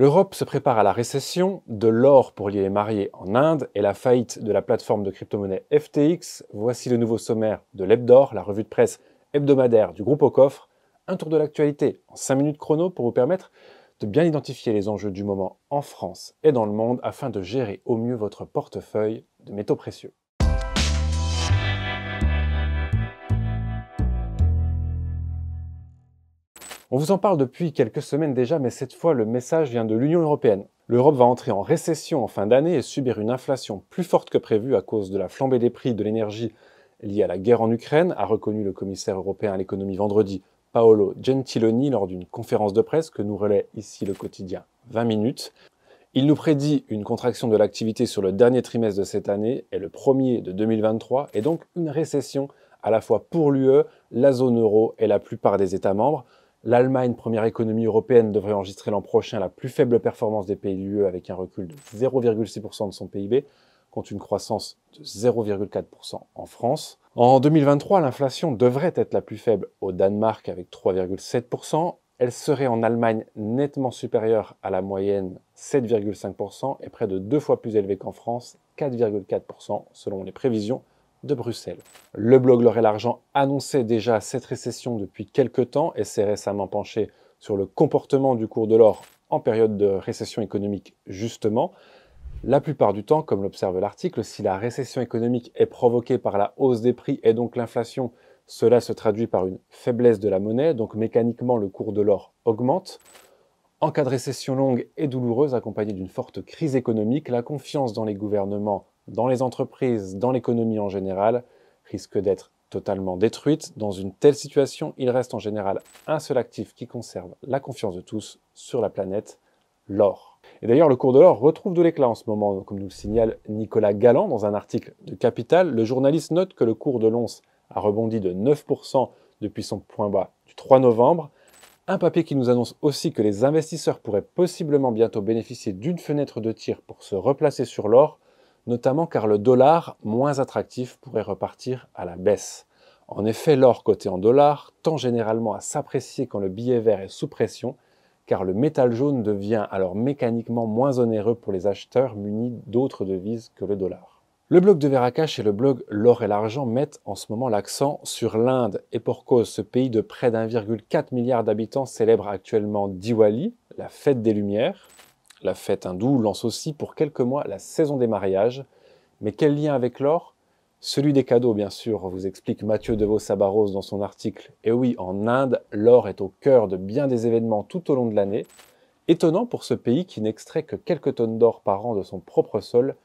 L'Europe se prépare à la récession, de l'or pour lier les mariés en Inde et la faillite de la plateforme de crypto-monnaie FTX. Voici le nouveau sommaire de l'Hebdor, la revue de presse hebdomadaire du groupe au coffre. Un tour de l'actualité en 5 minutes chrono pour vous permettre de bien identifier les enjeux du moment en France et dans le monde afin de gérer au mieux votre portefeuille de métaux précieux. On vous en parle depuis quelques semaines déjà, mais cette fois le message vient de l'Union européenne. L'Europe va entrer en récession en fin d'année et subir une inflation plus forte que prévu à cause de la flambée des prix de l'énergie liée à la guerre en Ukraine, a reconnu le commissaire européen à l'économie vendredi, Paolo Gentiloni, lors d'une conférence de presse que nous relaie ici le quotidien 20 minutes. Il nous prédit une contraction de l'activité sur le dernier trimestre de cette année et le premier de 2023, et donc une récession à la fois pour l'UE, la zone euro et la plupart des États membres. L'Allemagne, première économie européenne, devrait enregistrer l'an prochain la plus faible performance des pays de l'UE avec un recul de 0,6% de son PIB, contre une croissance de 0,4% en France. En 2023, l'inflation devrait être la plus faible au Danemark avec 3,7%. Elle serait en Allemagne nettement supérieure à la moyenne 7,5% et près de 2 fois plus élevée qu'en France, 4,4% selon les prévisions de Bruxelles. Le blog L'Or et l'Argent annonçait déjà cette récession depuis quelques temps et s'est récemment penché sur le comportement du cours de l'or en période de récession économique justement. La plupart du temps, comme l'observe l'article, si la récession économique est provoquée par la hausse des prix et donc l'inflation, cela se traduit par une faiblesse de la monnaie, donc mécaniquement le cours de l'or augmente. En cas de récession longue et douloureuse accompagnée d'une forte crise économique, la confiance dans les gouvernements, dans les entreprises, dans l'économie en général, risque d'être totalement détruite. Dans une telle situation, il reste en général un seul actif qui conserve la confiance de tous sur la planète, l'or. Et d'ailleurs, le cours de l'or retrouve de l'éclat en ce moment, comme nous le signale Nicolas Galland dans un article de Capital. Le journaliste note que le cours de l'once a rebondi de 9% depuis son point bas du 3 novembre. Un papier qui nous annonce aussi que les investisseurs pourraient possiblement bientôt bénéficier d'une fenêtre de tir pour se replacer sur l'or, notamment car le dollar, moins attractif, pourrait repartir à la baisse. En effet, l'or coté en dollars tend généralement à s'apprécier quand le billet vert est sous pression, car le métal jaune devient alors mécaniquement moins onéreux pour les acheteurs munis d'autres devises que le dollar. Le blog de Verakash et le blog L'Or et l'Argent mettent en ce moment l'accent sur l'Inde, et pour cause, ce pays de près d'1,4 milliard d'habitants célèbre actuellement Diwali, la fête des Lumières. La fête hindoue lance aussi pour quelques mois la saison des mariages. Mais quel lien avec l'or? Celui des cadeaux, bien sûr, vous explique Mathieu Devos-Sabaros dans son article. Et oui, en Inde, l'or est au cœur de bien des événements tout au long de l'année. Étonnant pour ce pays qui n'extrait que quelques tonnes d'or par an de son propre sol,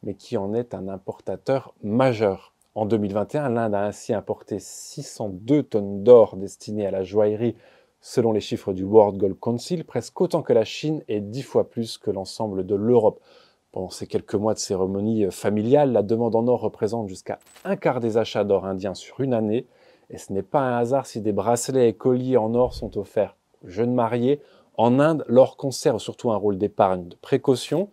mais qui en est un importateur majeur. En 2021, l'Inde a ainsi importé 602 tonnes d'or destinées à la joaillerie, selon les chiffres du World Gold Council, presque autant que la Chine et 10 fois plus que l'ensemble de l'Europe. Pendant ces quelques mois de cérémonie familiale, la demande en or représente jusqu'à un quart des achats d'or indien sur une année, et ce n'est pas un hasard si des bracelets et colliers en or sont offerts aux jeunes mariés. En Inde, l'or conserve surtout un rôle d'épargne de précaution.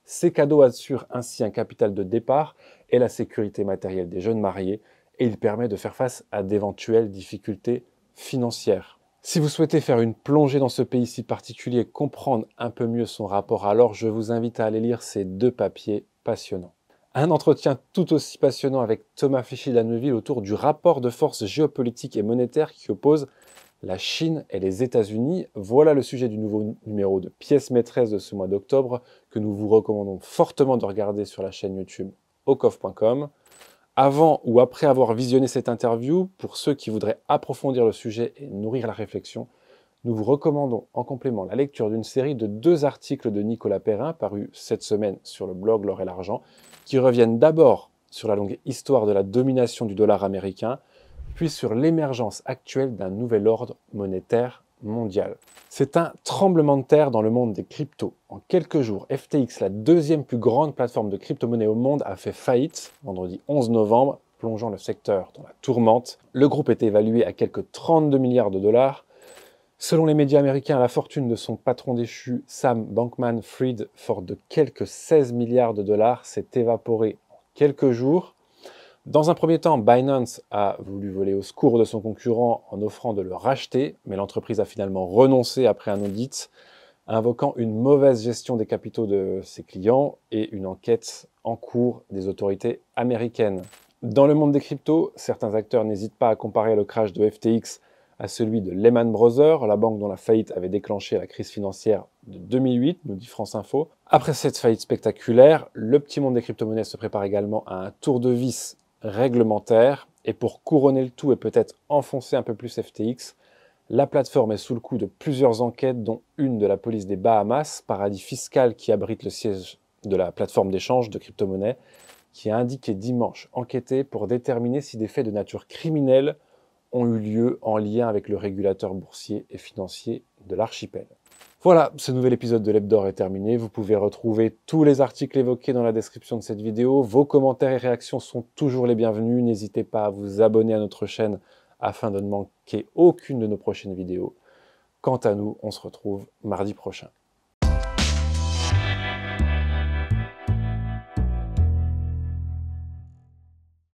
Ces cadeaux assurent ainsi un capital de départ et la sécurité matérielle des jeunes mariés, et il permet de faire face à d'éventuelles difficultés financières. Si vous souhaitez faire une plongée dans ce pays si particulier et comprendre un peu mieux son rapport à l'or, je vous invite à aller lire ces deux papiers passionnants. Un entretien tout aussi passionnant avec Thomas Fichy-Lanneville autour du rapport de force géopolitique et monétaire qui oppose la Chine et les États-Unis. Voilà le sujet du nouveau numéro de Pièces maîtresses de ce mois d'octobre que nous vous recommandons fortement de regarder sur la chaîne YouTube aucoff.com. Avant ou après avoir visionné cette interview, pour ceux qui voudraient approfondir le sujet et nourrir la réflexion, nous vous recommandons en complément la lecture d'une série de 2 articles de Nicolas Perrin parus cette semaine sur le blog L'Or et l'Argent, qui reviennent d'abord sur la longue histoire de la domination du dollar américain, puis sur l'émergence actuelle d'un nouvel ordre monétaire mondial. C'est un tremblement de terre dans le monde des cryptos. En quelques jours, FTX, la deuxième plus grande plateforme de crypto-monnaie au monde, a fait faillite vendredi 11 novembre, plongeant le secteur dans la tourmente. Le groupe est évalué à quelques 32 milliards de dollars. Selon les médias américains, la fortune de son patron déchu, Sam Bankman-Fried, forte de quelques 16 milliards de dollars, s'est évaporée en quelques jours. Dans un premier temps, Binance a voulu voler au secours de son concurrent en offrant de le racheter, mais l'entreprise a finalement renoncé après un audit. invoquant une mauvaise gestion des capitaux de ses clients et une enquête en cours des autorités américaines. Dans le monde des cryptos, certains acteurs n'hésitent pas à comparer le crash de FTX à celui de Lehman Brothers, la banque dont la faillite avait déclenché la crise financière de 2008, nous dit France Info. Après cette faillite spectaculaire, le petit monde des crypto-monnaies se prépare également à un tour de vis réglementaire. Et pour couronner le tout et peut-être enfoncer un peu plus FTX, la plateforme est sous le coup de plusieurs enquêtes, dont une de la police des Bahamas, paradis fiscal qui abrite le siège de la plateforme d'échange de crypto-monnaies, qui a indiqué dimanche enquêter pour déterminer si des faits de nature criminelle ont eu lieu en lien avec le régulateur boursier et financier de l'archipel. Voilà, ce nouvel épisode de l'Hebdo est terminé. Vous pouvez retrouver tous les articles évoqués dans la description de cette vidéo. Vos commentaires et réactions sont toujours les bienvenus. N'hésitez pas à vous abonner à notre chaîne afin de ne manquer aucune de nos prochaines vidéos. Quant à nous, on se retrouve mardi prochain.